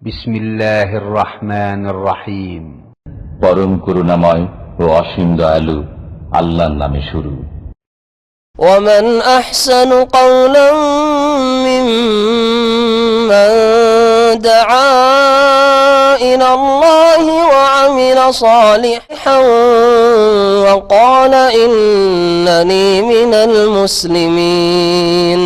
বিসমিল্লাহির রহমানির রহিম। পরম করুণাময় ও অসীম দয়ালু আল্লাহর নামে শুরু। ومن أحسن قولا ممن دعا إلى الله وعمل صالحا وقال إنني من المسلمين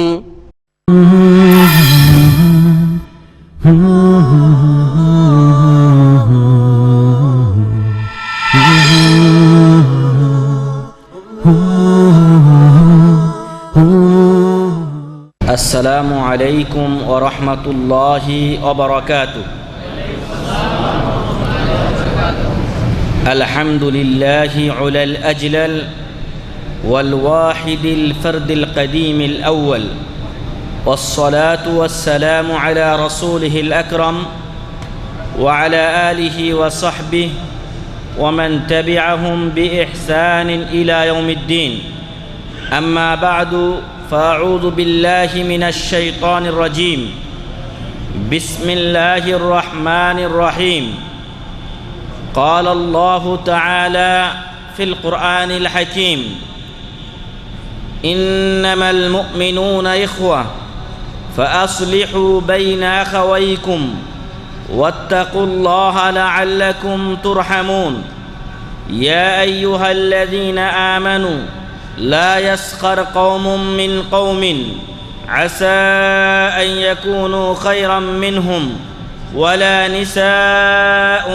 আসসালামু আলাইকুম ওয়া রাহমাতুল্লাহি ওয়া বারাকাতুহু। আলহামদুলিল্লাহি উলাল আজলাল ওয়াল ওয়াহিদিল ফারদিল কাদীমিল আউয়াল ওয়াস সালাতু ওয়াস সালামু আলা রাসূলিহিল আকরাম ওয়া আলা আলিহি ওয়া সাহবিহি ওয়া মান তাবি'আহুম বিইহসানিন ইলা ইয়াউমিদ্দিন। আম্মা বা'দু فأعوذ بالله من الشيطان الرجيم. بسم الله الرحمن الرحيم. قال الله تعالى في القرآن الحكيم: إنما المؤمنون إخوة فأصلحوا بين أخويكم واتقوا الله لعلكم ترحمون. يا أيها الذين آمنوا لا يسخر قوم من قوم عسى أن يكونوا خيرا منهم ولا نساء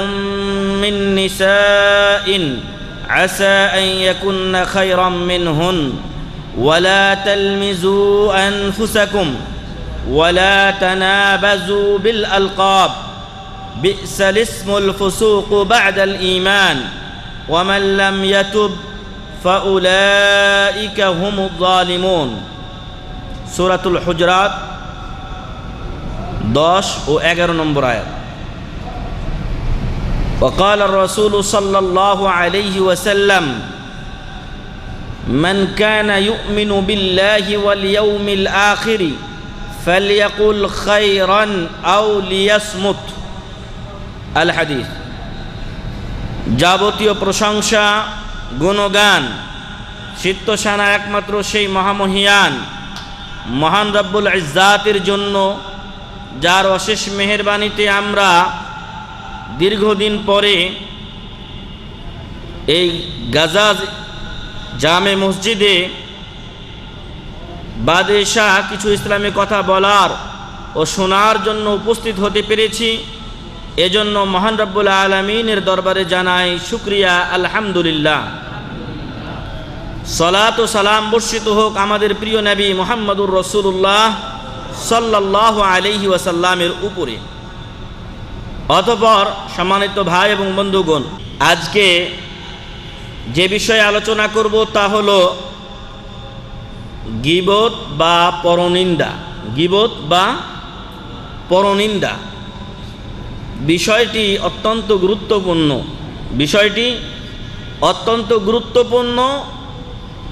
من نساء عسى أن يكن خيرا منهن ولا تلمزوا أنفسكم ولا تنابزوا بالألقاب بئس الاسم الفسوق بعد الإيمان ومن لم يتب فأولئك هم الظالمون. সূরাতুল হুজরাত 10 ও 11 নম্বর আয়াত। وقال الرسول صلى الله عليه وسلم: من كان يؤمن بالله واليوم الآخر فليقل خيرا أو ليصمت. আল হাদিস। যাবতীয় প্রশংসা গুণগান চিত্তসানা একমাত্র সেই মহামহিয়ান মহান রব্বুল ইজ্জাতের জন্য, যার অশেষ মেহেরবানিতে আমরা দীর্ঘদিন পরে এই গাজা জামে মসজিদে বাদেশা কিছু ইসলামী কথা বলার ও শোনার জন্য উপস্থিত হতে পেরেছি। এজন্য মহান রব্বুল আলামিনের দরবারে জানাই শুকরিয়া, আলহামদুলিল্লাহ। সালাত ও সালাম বর্ষিত হোক আমাদের প্রিয় নবী মুহাম্মদুর রাসূলুল্লাহ সাল্লাল্লাহু আলাইহি ওয়াসাল্লামের উপরে। অতঃপর সম্মানিত ভাই এবং বন্ধুগণ, আজকে যে বিষয়ে আলোচনা করব তা হলো গীবত বা পরনিন্দা। গীবত বা পরনিন্দা বিষয়টি অত্যন্ত গুরুত্বপূর্ণ। বিষয়টি অত্যন্ত গুরুত্বপূর্ণ,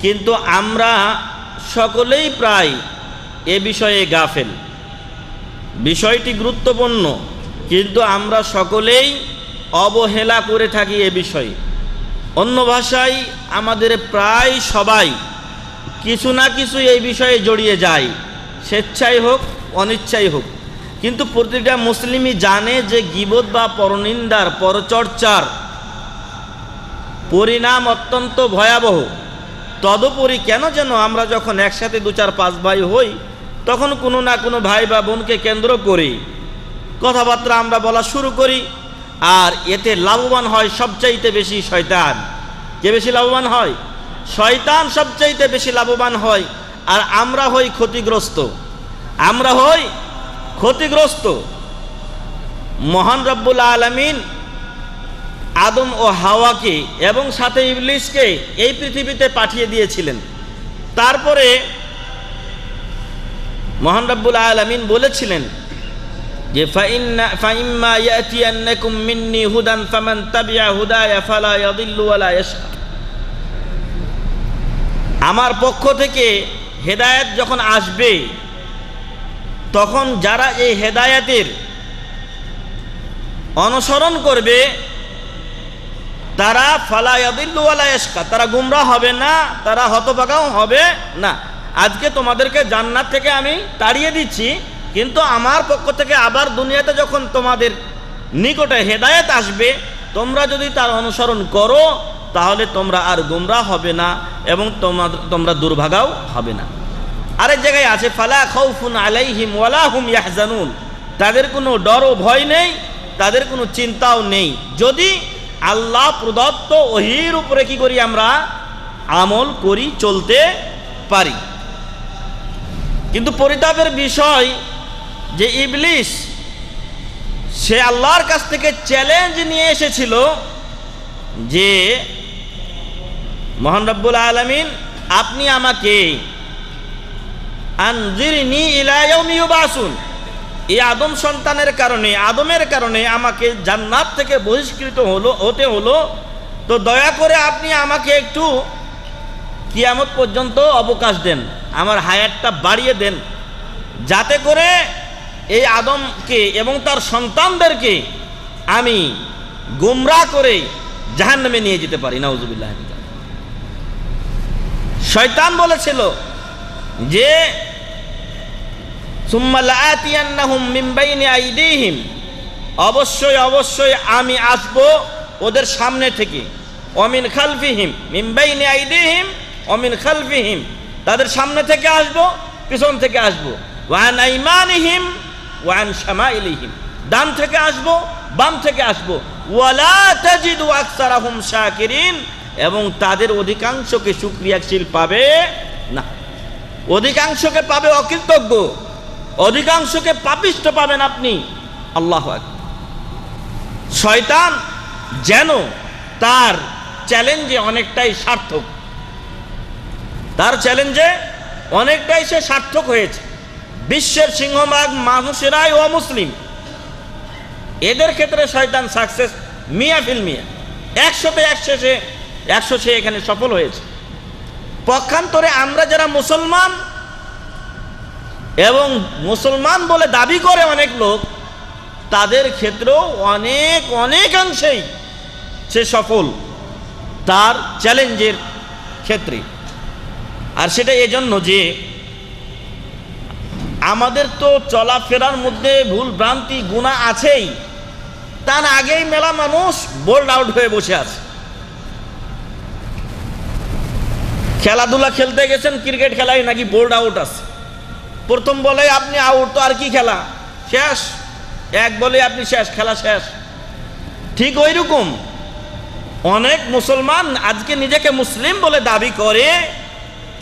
কিন্তু আমরা সকলেই প্রায় এ বিষয়ে গাফেল। বিষয়টি গুরুত্বপূর্ণ, কিন্তু আমরা সকলেই অবহেলা করে থাকি এ বিষয়ে। অন্য ভাষায় আমাদের প্রায় সবাই কিছু না কিছু এই বিষয়ে জড়িয়ে যায়, স্বেচ্ছাই হোক অনিচ্ছাই হোক। কিন্তু প্রতিটা মুসলিমই জানে যে গীবত বা পরনিন্দার পরচর্চার পরিণাম অত্যন্ত ভয়াবহ। তদুপরি কেন যেন আমরা যখন একসাথে 2-4-5 ভাই হই, তখন কোনো না কোনো ভাই বা বোনকে কেন্দ্র করে কথাবার্তা আমরা বলা শুরু করি, আর এতে লাভবান হয় সবচাইতে বেশি শয়তান। কে বেশি লাভবান হয়? শয়তান সবচাইতে বেশি লাভবান হয়, আর আমরা হই ক্ষতিগ্রস্ত। আমরা হই ক্ষতিগ্রস্ত। মহান রব্বুল আলামিন আদম ও হাওয়াকে এবং সাথে ইবলিসকে এই পৃথিবীতে পাঠিয়ে দিয়েছিলেন। তারপরে মহান রব্বুল আলামিন বলেছিলেন যে ফাইম্মা ইয়াতিয়ান্নাকুম মিন্নি হুদান ফামান তাবিআ হুদায়া ফালা ইয়াদিল্লু ওয়ালা ইয়াশকা। আমার পক্ষ থেকে হেদায়েত যখন আসবে, তখন যারা এই হেদায়েতের অনুসরণ করবে তারা ফালা ইয়াদিল্লু ওয়ালা ইয়াশকা, তারা গুমরাহ হবে না, তারা হতভাগাও হবে না। আজকে তোমাদেরকে জান্নাত থেকে আমি তাড়িয়ে দিচ্ছি, কিন্তু আমার পক্ষ থেকে আবার দুনিয়াতে যখন তোমাদের নিকটে হেদায়েত আসবে, তোমরা যদি তার অনুসরণ করো তাহলে তোমরা আর গুমরাহ হবে না এবং তোমরা দুর্ভাগাও হবে না। আরেক জায়গায় আছে ফালা খাউফুন আলাইহিম ওয়ালা হুম ইয়াহজানুন, তাদের কোনো ডর ও ভয় নেই, তাদের কোনো চিন্তাও নেই, যদি আল্লাহ প্রদত্ত ওহীর উপরে কি করি আমরা আমল করি, চলতে পারি। কিন্তু পরিতাপের বিষয় যে ইবলিস সে আল্লাহর কাছ থেকে চ্যালেঞ্জ নিয়ে এসেছিল যে মহান রব্বুল আলামিন আপনি আমাকে আনজিরনি ইলা ইয়াউমি ইউবাসুন, এই আদম সন্তানের কারণে, আদমের কারণে আমাকে জান্নাত থেকে বহিষ্কৃত হতে হলো, তো দয়া করে আপনি আমাকে একটু কিয়ামত পর্যন্ত অবকাশ দেন, আমার হায়াতটা বাড়িয়ে দেন, যাতে করে এই আদমকে এবং তার সন্তানদেরকে আমি গুমরাহ করে জাহান্নামে নিয়ে যেতে পারি। নাউজুবিল্লাহ। শয়তান বলেছিল যে সুম্মা লাআতিয়ান্নাহুম মিন বাইনি আইদিহিম, অবশ্যই অবশ্যই আমি আসব ওদের সামনে থেকে, ওমিন খালফিহিম, মিন বাইনি আইদিহিম ওমিন খালফিহিম, তাদের সামনে থেকে আসব, পিছন থেকে আসব, ওয়া আন আইমানিহিম ওয়া আন শামাইলিহিম, ডান থেকে আসব, বাম থেকে আসব, ওয়ালা তাজিদু আকসারাহুম শাকিরিন, এবং তাদের অধিকাংশকে শুকরিয়াশীল পাবে না, অধিকাংশকে পাবে অকৃতজ্ঞ, অধিকাংশকে পাপিষ্ঠ পাবেন আপনি। আল্লাহু আকবার। শয়তান যেন তার চ্যালেঞ্জে অনেকটাই সার্থক, তার চ্যালেঞ্জে অনেকটাই সে সার্থক হয়েছে। বিশ্বের সিংহভাগ মানুষেরাই অমুসলিম, এদের ক্ষেত্রে শয়তান সাকসেস মিয়া ফিল মিয়া, 100তে 100 সে এখানে সফল হয়েছে। পক্ষান্তরে আমরা যারা মুসলমান এবং মুসলমান বলে দাবি করে অনেক লোক, তাদের ক্ষেত্রেও অনেকাংশেই সে সফল তার চ্যালেঞ্জের ক্ষেত্রে। আর সেটা এজন্য যে আমাদের তো চলাফেরার মধ্যে ভুল ভ্রান্তি গুনাহ আছেই, তার আগেই মেলা মানুষ বোল্ড আউট হয়ে বসে আছে। খেলাধুলা খেলতে গেছেন, ক্রিকেট খেলায় নাকি বোল্ড আউট আছে, প্রথম বলে আপনি আউট, তো আর কি খেলা শেষ, এক বলে আপনি শেষ, খেলা শেষ। ঠিক ওই রকম অনেক মুসলমান আজকে নিজেকে মুসলিম বলে দাবি করে,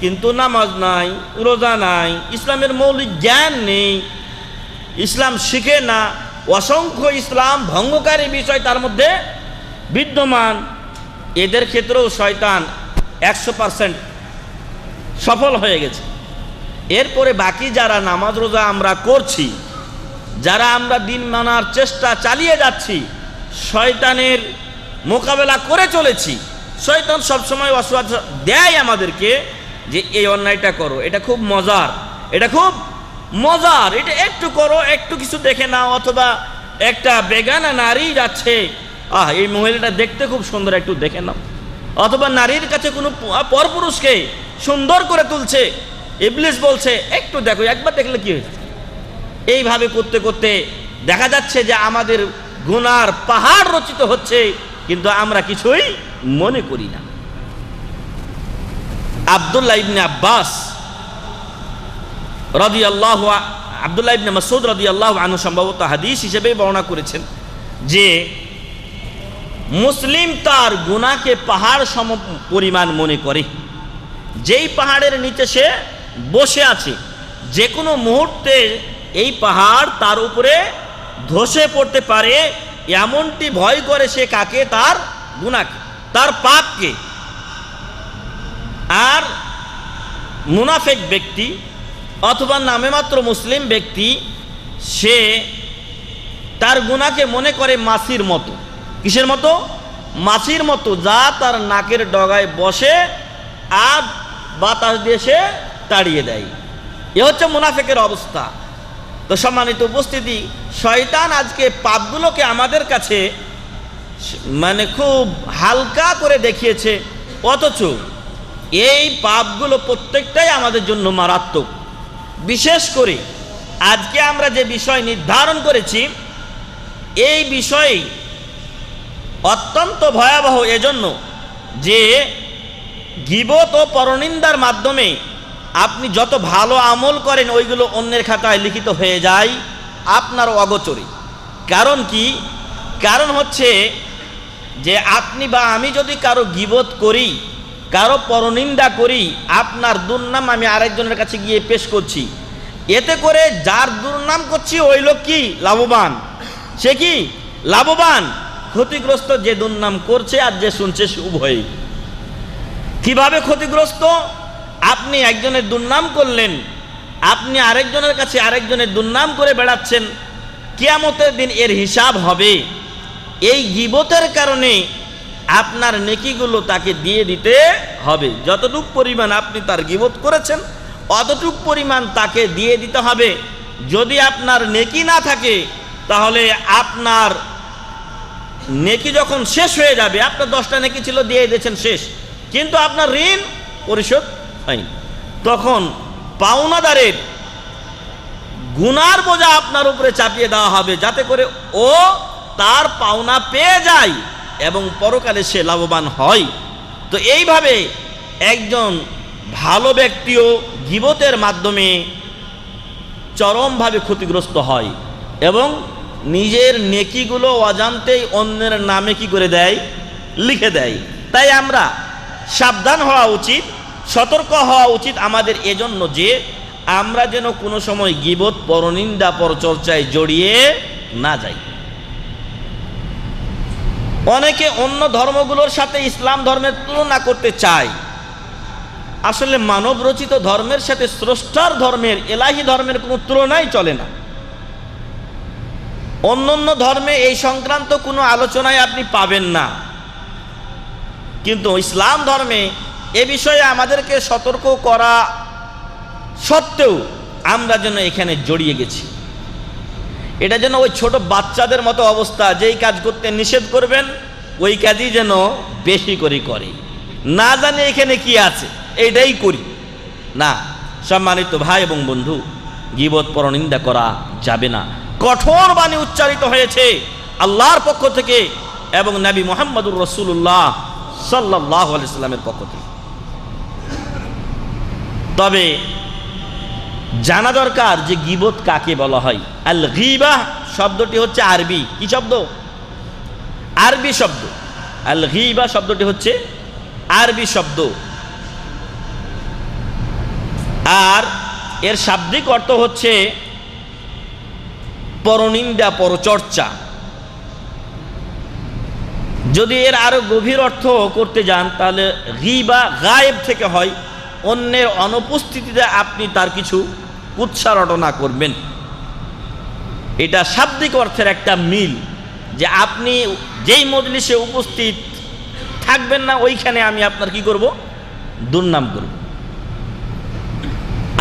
কিন্তু নামাজ নাই, রোজা নাই, ইসলামের মৌলিক জ্ঞান নেই, ইসলাম শিখে না, অসংখ্য ইসলাম ভঙ্গকারী বিষয় তার মধ্যে বিদ্যমান। এদের ক্ষেত্রেও শয়তান 100% সফল হয়ে গেছে। এরপরে বাকি যারা নামাজ রোজা আমরা করছি, যারা আমরা দিন মানার চেষ্টা চালিয়ে যাচ্ছি, শয়তানের মোকাবেলা করে চলেছি, শয়তান সবসময় ওয়াসওয়াসা দেয় আমাদেরকে যে এই অন্যায়টা করো, এটা খুব মজার, এটা খুব মজার, এটা একটু করো, একটু কিছু দেখে নাও, অথবা একটা বেগানা নারী যাচ্ছে, এই মহিলাটা দেখতে খুব সুন্দর, একটু দেখে নাও, অথবা নারীর কাছে কোনো পরপুরুষকে সুন্দর করে তুলছে, ইবলিস বলছে একটু দেখো, একবার দেখলে কি হয়েছে। এইভাবে করতে করতে দেখা যাচ্ছে যে আমাদের গুনার পাহাড় রচিত হচ্ছে, কিন্তু আমরা কিছুই মনে করি না। আব্দুল্লাহ ইবনে আব্বাস রাদিয়াল্লাহু, আব্দুল্লাহ ইবনে মাসউদ রাদিয়াল্লাহু আনহু সম্ভবত হাদিস হিসেবে বর্ণনা করেছেন যে মুসলিম তার গুনাহকে পাহাড় সম পরিমাণ মনে করে, যেই পাহাড়ের নিচে সে বসে আছে, যে কোনো মুহূর্তে এই পাহাড় তার উপরে ধসে পড়তে পারে, এমনটি ভয় করে সে কাকে, তার গুনাহকে, তার পাপকে। আর মুনাফিক ব্যক্তি অথবা নামে মাত্র মুসলিম ব্যক্তি, সে তার গুনাহকে মনে করে মাছির মতো। কিসের মতো? মাছির মতো, যা তার নাকের ডগায় বসে আর বাতাস দিয়ে সে তাড়িয়ে দেয়। এ হচ্ছে মুনাফিকের অবস্থা। তো সম্মানিত উপস্থিতি, শয়তান আজকে পাপগুলোকে আমাদের কাছে মানে খুব হালকা করে দেখিয়েছে, অথচ এই পাপগুলো প্রত্যেকটাই আমাদের জন্য মারাত্মক। বিশেষ করে আজকে আমরা যে বিষয় নির্ধারণ করেছি, এই বিষয় অত্যন্ত ভয়াবহ এজন্য যে গীবত ও পরনিন্দার মাধ্যমে আপনি যত ভালো আমল করেন ওইগুলো অন্যের খাতায় লিখিত হয়ে যায় আপনার অগোচরে। কারণ কি? কারণ হচ্ছে যে আপনি বা আমি যদি কারো গীবত করি, কারো পরনিন্দা করি, আপনার দুর্নাম আমি আরেকজনের কাছে গিয়ে পেশ করছি, এতে করে যার দুর্নাম করছি ওই লোক কি লাভবান? সে কি লাভবান? ক্ষতিগ্রস্ত যে দুর্নাম করছে আর যে শুনছে উভয়ই। কিভাবে ক্ষতিগ্রস্ত? আপনি একজনের দুর্নাম করলেন, আপনি আরেকজনের কাছে আরেকজনের দুর্নাম করে বেড়াচ্ছেন, কিয়ামতের দিন এর হিসাব হবে। এই গীবতের কারণে আপনার নেকিগুলো তাকে দিয়ে দিতে হবে। যতটুক পরিমাণ আপনি তার গীবত করেছেন অতটুক পরিমাণ তাকে দিয়ে দিতে হবে। যদি আপনার নেকি না থাকে তাহলে আপনার নেকি যখন শেষ হয়ে যাবে, আপনার 10টা নেকি ছিল দিয়ে দিয়েছেন শেষ, কিন্তু আপনার ঋণ পরিশোধ হয়নি, তখন পাওনাদারের গুনার বোঝা আপনার উপরে চাপিয়ে দেওয়া হবে, যাতে করে ও তার পাওনা পেয়ে যায় এবং পরকালে সে লাভবান হয়। তো এইভাবে একজন ভালো ব্যক্তিও গীবতের মাধ্যমে চরমভাবে ক্ষতিগ্রস্ত হয় এবং নিজের নেকিগুলো অজান্তেই অন্যের নামে কি করে দেয়? লিখে দেয়। তাই আমরা সাবধান হওয়া উচিত, সতর্ক হওয়া উচিত আমাদের এজন্য যে আমরা যেন কোনো সময় গীবত, পরনিন্দা, পরচর্চায় জড়িয়ে না যাই। অনেকে অন্য ধর্মগুলোর সাথে ইসলাম ধর্মের তুলনা করতে চায়। আসলে মানব রচিত ধর্মের সাথে স্রষ্টার ধর্মের, এলাহি ধর্মের কোনো তুলনাই চলে না। অন্য ধর্মে এই সংক্রান্ত কোনো আলোচনায় আপনি পাবেন না, কিন্তু ইসলাম ধর্মে এ বিষয়ে আমাদেরকে সতর্ক করা সত্ত্বেও আমরা যেন এখানে জড়িয়ে গেছি। এটা যেন ওই ছোট বাচ্চাদের মতো অবস্থা, যেই কাজ করতে নিষেধ করবেন ওই কাজই যেন বেশি করে করে, না জানে এখানে কি আছে এইটাই করি না। সম্মানিত ভাই এবং বন্ধু, গীবত, পরনিন্দা করা যাবে না। কঠোর বাণী উচ্চারিত হয়েছে আল্লাহর পক্ষ থেকে এবং নবী মুহাম্মদুর রাসূলুল্লাহ সাল্লাল্লাহু আলাইহি সাল্লামের পক্ষ থেকে। তবে জানা দরকার যে গীবত কাকে বলা হয়। আল গীবাহ শব্দটি হচ্ছে আরবি কি শব্দ? আরবি শব্দ। আল গীবাহ শব্দটি হচ্ছে আরবি শব্দ, আর এর শাব্দিক অর্থ হচ্ছে পরনিন্দা, পরচর্চা। যদি এর আরো গভীর অর্থ করতে যান তাহলে গীবা গায়েব থেকে হয়, অন্যের অনুপস্থিতিতে আপনি তার কিছু কুৎসা-রটনা করবেন। এটা শাব্দিক অর্থের একটা মিল, যে আপনি যেই মজলিসে উপস্থিত থাকবেন না ওইখানে আমি আপনার কি করব? দুর্নাম করব।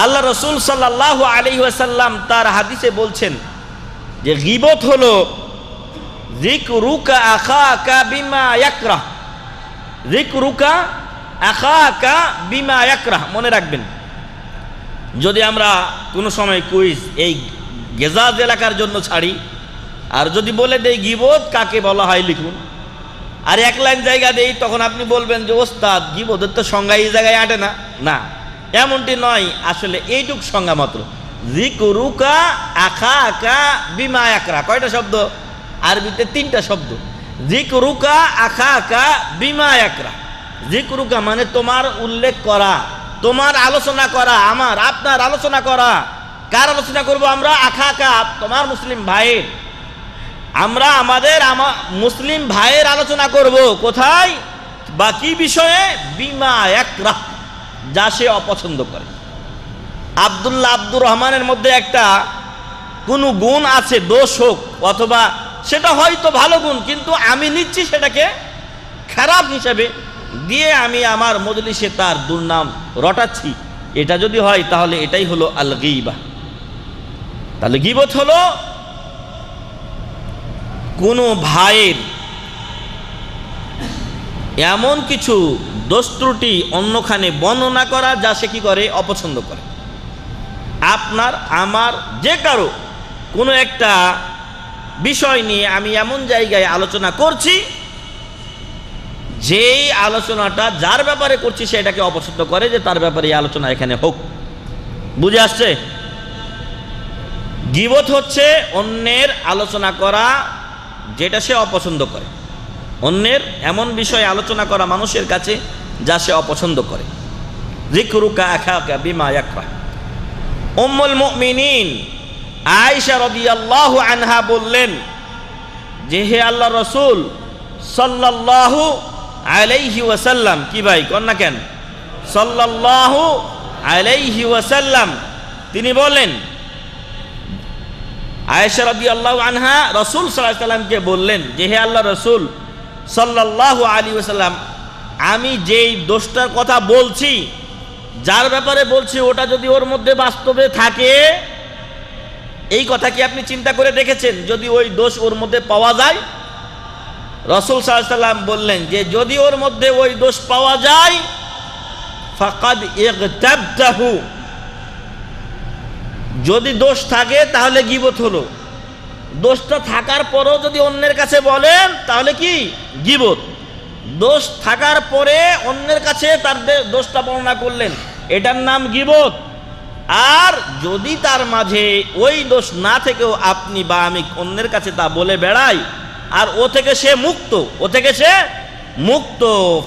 আল্লাহ রাসূল সাল্লাল্লাহু আলাইহি ওয়াসাল্লাম তার হাদিসে বলছেন যে গীবত হলো যিকরুকা আখাকা বিমা ইয়াকরাহ। যিকরুকা আখাকা বিমা ইয়াকরাহ, মনে রাখবেন। যদি আমরা কোনো সময় কুইজ এই গেজাজ এলাকার জন্য ছাড়ি আর যদি বলে দেই গীবত কাকে বলা হয় লিখুন, আর এক লাইন জায়গা দেই, তখন আপনি বলবেন যে ওস্তাদ গীবতের তো সংজ্ঞা এই জায়গায় আটে না। না, এমনটি নয়, আসলে এইটুক সংজ্ঞা মাত্র। যিকরুকা আখাকা বিমা ইয়াকরাহ, কয়টা শব্দ? আরবিতে 3টা শব্দ। যিকরুকা আখাকা বিমা ইয়াকরাহ। যিকরুকা মানে তোমার উল্লেখ করা, তোমার আলোচনা করা, আমার আপনার আলোচনা করা। কার আলোচনা করব আমরা? আখাকা, তোমার মুসলিম ভাইয়ের। আমরা আমাদের মুসলিম ভাইয়ের আলোচনা করব। কোথায়? বাকি বিষয়ে বিমা ইয়াকরাহ, যা সে অপছন্দ করে। আব্দুর রহমানের মধ্যে একটা কোনো গুণ আছে, দোষ হোক অথবা সেটা হয়তো ভালো গুণ, কিন্তু আমি নিচ্ছি সেটাকে খারাপ হিসাবে দিয়ে আমি আমার মজলিসে তার দুর্নাম রটাচ্ছি, এটা যদি হয় তাহলে এটাই হলো আল গীবাহ। তাহলে গীবত হলো কোনো ভাইয়ের এমন কিছু দোষ ত্রুটি অন্যখানে বর্ণনা করা যা সে কি করে, অপছন্দ করে। আপনার আমার যে কারো কোনো একটা বিষয় নিয়ে আমি এমন জায়গায় আলোচনা করছি, যেই আলোচনাটা যার ব্যাপারে করছি সেটাকে অপছন্দ করে, যে তার ব্যাপারে এই আলোচনা এখানে হোক। বুঝে আসছে? গীবত হচ্ছে অন্যের আলোচনা করা যেটা সে অপছন্দ করে, অন্যের এমন বিষয়ে আলোচনা করা মানুষের কাছে যা সে অপছন্দ করে। যিকরুকা আখাকা বিমা ইয়াকরাহ। উম্মুল মুমিনিন আয়েশা রাদিয়াল্লাহু আনহা বললেন যে, হে আল্লাহর রাসূল সাল্লাল্লাহু আলাইহি ওয়াসাল্লাম, কি ভাই কন্যা কেন, সাল্লাল্লাহু আলাইহি ওয়াসাল্লাম, তিনি বলেন, আয়েশা রাদিয়াল্লাহু আনহা রাসূল সাল্লাল্লাহু আলাইহি ওয়াসাল্লামকে বললেন যে, হে আল্লাহর রাসূল সাল্লাল্লাহু আলাইহি ওয়াসাল্লাম, আমি যেই দোষটার কথা বলছি, যার ব্যাপারে বলছি, ওটা যদি ওর মধ্যে বাস্তবে থাকে, এই কথা কি আপনি চিন্তা করে দেখেছেন যদি ওই দোষ ওর মধ্যে পাওয়া যায়? রাসূল সাল্লাল্লাহু আলাইহি ওয়াসাল্লাম বললেন যে, যদি ওর মধ্যে ওই দোষ পাওয়া যায়, ফাকাদ ইগতাবতাহু, যদি দোষ থাকে তাহলে গীবত হলো। দোষটা থাকার পরেও যদি অন্যের কাছে বলেন তাহলে কি গীবত। দোষ থাকার পরে অন্যের কাছে তার দোষটা বর্ণনা করলেন, এটার নাম গীবত। আর যদি তার মাঝে ওই দোষ না থেকেও আপনি বা আমি অন্যের কাছে তা বলে বেড়াই, আর ও থেকে সে মুক্ত, ও থেকে সে মুক্ত,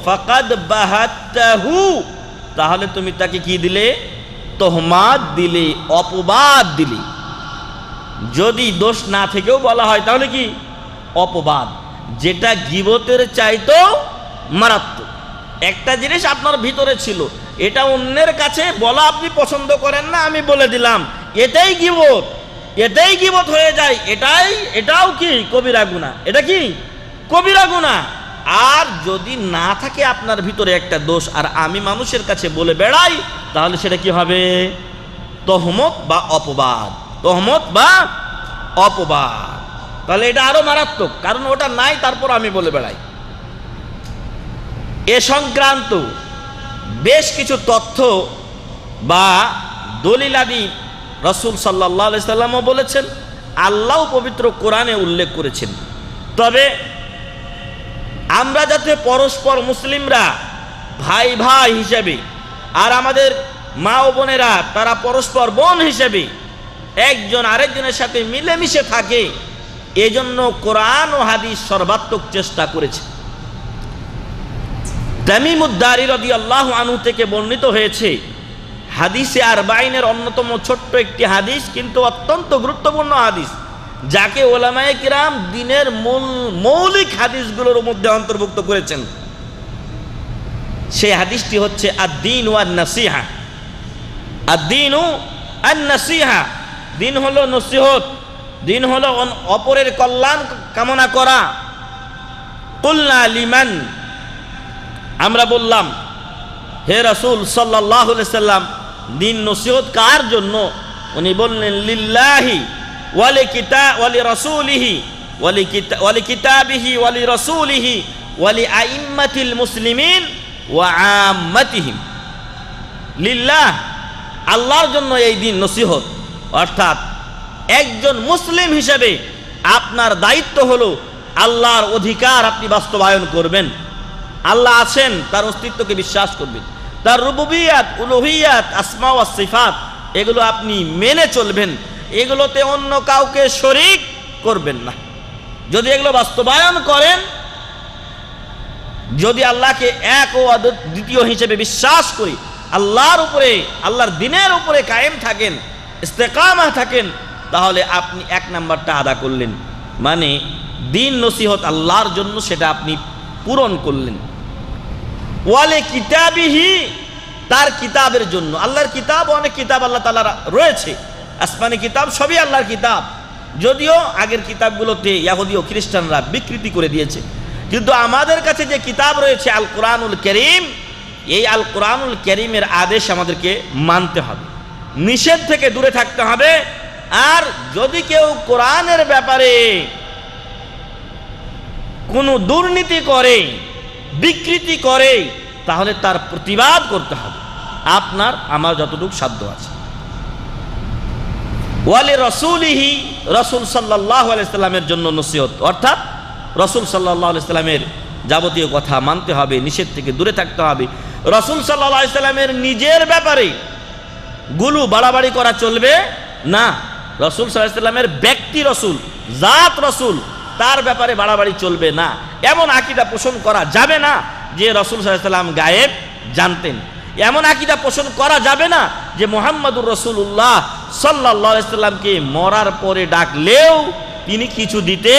ফাকাদ বাহাত্তাহু, তাহলে তুমি তাকে কি দিলে? তোহমাত দিলে, অপবাদ দিলে। যদি দোষ না থেকেও বলা হয় তাহলে কি অপবাদ, যেটা গীবতের চাইতেও মারাত্মক। একটা জিনিস আপনার ভিতরে ছিল, এটা অন্যের কাছে বলা আপনি পছন্দ করেন না, আমি বলে দিলাম, এটাই গীবত, এটাই গীবত হয়ে যায়। এটাও কি কবিরা গুনাহ, এটা কি কবিরা গুনাহ। আর যদি না থাকে আপনার ভিতরে একটা দোষ, আর আমি মানুষের কাছে বলে বেড়াই, তাহলে সেটা কি হবে? তহমত বা অপবাদ, তহমত বা অপবাদ। তাহলে এটা আরো মারাত্মক, কারণ ওটা নাই তারপর আমি বলে বেড়াই। এ সংক্রান্ত বেশ কিছু তথ্য বা দলিলাদি রাসূল সাল্লাল্লাহু আলাইহি সাল্লামও বলেছেন, আল্লাহ পবিত্র কোরআনে উল্লেখ করেছেন। তবে আমরা যাতে পরস্পর মুসলিমরা ভাই ভাই হিসেবে, আর আমাদের মা ও বোনেরা তারা পরস্পর বোন হিসেবে একজন আরেকজনের সাথে মিলেমিশে থাকে, এজন্য কোরআন ও হাদিস সর্বাত্মক চেষ্টা করেছে। তামিমুদ-দারি রাদিয়াল্লাহু আনহু থেকে বর্ণিত হয়েছে, হাদিসে আরবাঈনের অন্যতম ছোট্ট একটি হাদিস, কিন্তু অত্যন্ত গুরুত্বপূর্ণ হাদিস, যাকে ওলামায়ে কিরাম দ্বীনের মৌলিক হাদিসগুলোর মধ্যে অন্তর্ভুক্ত করেছেন। সেই হাদিসটি হচ্ছে আদ-দীনু আন-নাসিহা। আদ-দীনু আন-নাসিহা, দিন হলো নসিহত, দিন হলো অপরের কল্যাণ কামনা করা। কুলনা লিমান, আমরা বললাম হে রাসূল সাল্লাল্লাহু আলাইহি সাল্লাম, দিন নসিহত কার জন্য? উনি বললেন লিল্লাহি ওয়া লিরাসূলিহি ওয়া লিকিতাবিহি ওয়া লিরাসূলিহি ওয়া লিআইম্মাতিল মুসলিমিন ওয়া আম্মাতিহিম। লিল্লাহ, আল্লাহর জন্য এই দিন নসিহত, অর্থাৎ একজন মুসলিম হিসেবে আপনার দায়িত্ব হলো আল্লাহর অধিকার আপনি বাস্তবায়ন করবেন। আল্লাহ আছেন, তার অস্তিত্বকে বিশ্বাস করবেন, তার রুবুবিয়াত, উলুহিয়াত, আসমা ওয়াস সিফাত, এগুলো আপনি মেনে চলবেন, এগুলোতে অন্য কাউকে শরীক করবেন না। যদি এগুলো বাস্তবায়ন করেন, যদি আল্লাহকে এক ও দ্বিতীয় হিসেবে বিশ্বাস করি, আল্লাহর উপরে, আল্লাহর দ্বীনের উপরে কায়েম থাকেন, ইস্তেকামা থাকেন, তাহলে আপনি এক নাম্বারটা আদা করলেন, মানে দিন নসিহত আল্লাহর জন্য, সেটা আপনি পূরণ করলেন। ওয়ালে কিতাবিহি, তার কিতাবের জন্য, আল্লাহর কিতাব, অনেক কিতাব আল্লাহ তাআলা রয়েছে, আসমানি কিতাব সবই আল্লাহর কিতাব, যদিও আগের কিতাবগুলোতে ইহুদি ও খ্রিস্টানরা বিকৃতি করে দিয়েছে, কিন্তু আমাদের কাছে যে কিতাব রয়েছে আল কোরআনুল কারীম, এই আল কোরআনুল কারীমের আদেশ আমাদেরকে মানতে হবে, নিষেধ থেকে দূরে থাকতে হবে, আর যদি কেউ কোরআনের ব্যাপারে কোনো দুর্নীতি করে, বিকৃতি করে, তাহলে তার প্রতিবাদ করতে হবে, আপনার আমার যতটুকু সাধ্য আছে। ওয়ালি রসুলিহি, রসুল সাল্লাল্লাহু আলাইহি সাল্লামের জন্য নসিহত, অর্থাৎ রসুল সাল্লাল্লাহু আলাইহি সাল্লামের যাবতীয় কথা মানতে হবে, নিষেধ থেকে দূরে থাকতে হবে। রসুল সাল্লাল্লাহু আলাইহি সাল্লামের নিজের ব্যাপারে গুলু বাড়াবাড়ি করা চলবে না। রসুল সাল্লাল্লাহু আলাইহি সাল্লামের ব্যক্তি রসুল, জাত রসুল, তার ব্যাপারে বাড়াবাড়ি চলবে না। এমন আকীদা পোষণ করা যাবে না যে রসুল সাল্লাল্লাহু আলাইহি সাল্লাম গায়েব জানতেন। এমন আকীদা পোষণ করা যাবে না যে মুহাম্মদুর রাসূলুল্লাহ সাল্লাল্লাহু আলাইহি সাল্লামকে মরার পরে ডাকলেও তিনি কিছু দিতে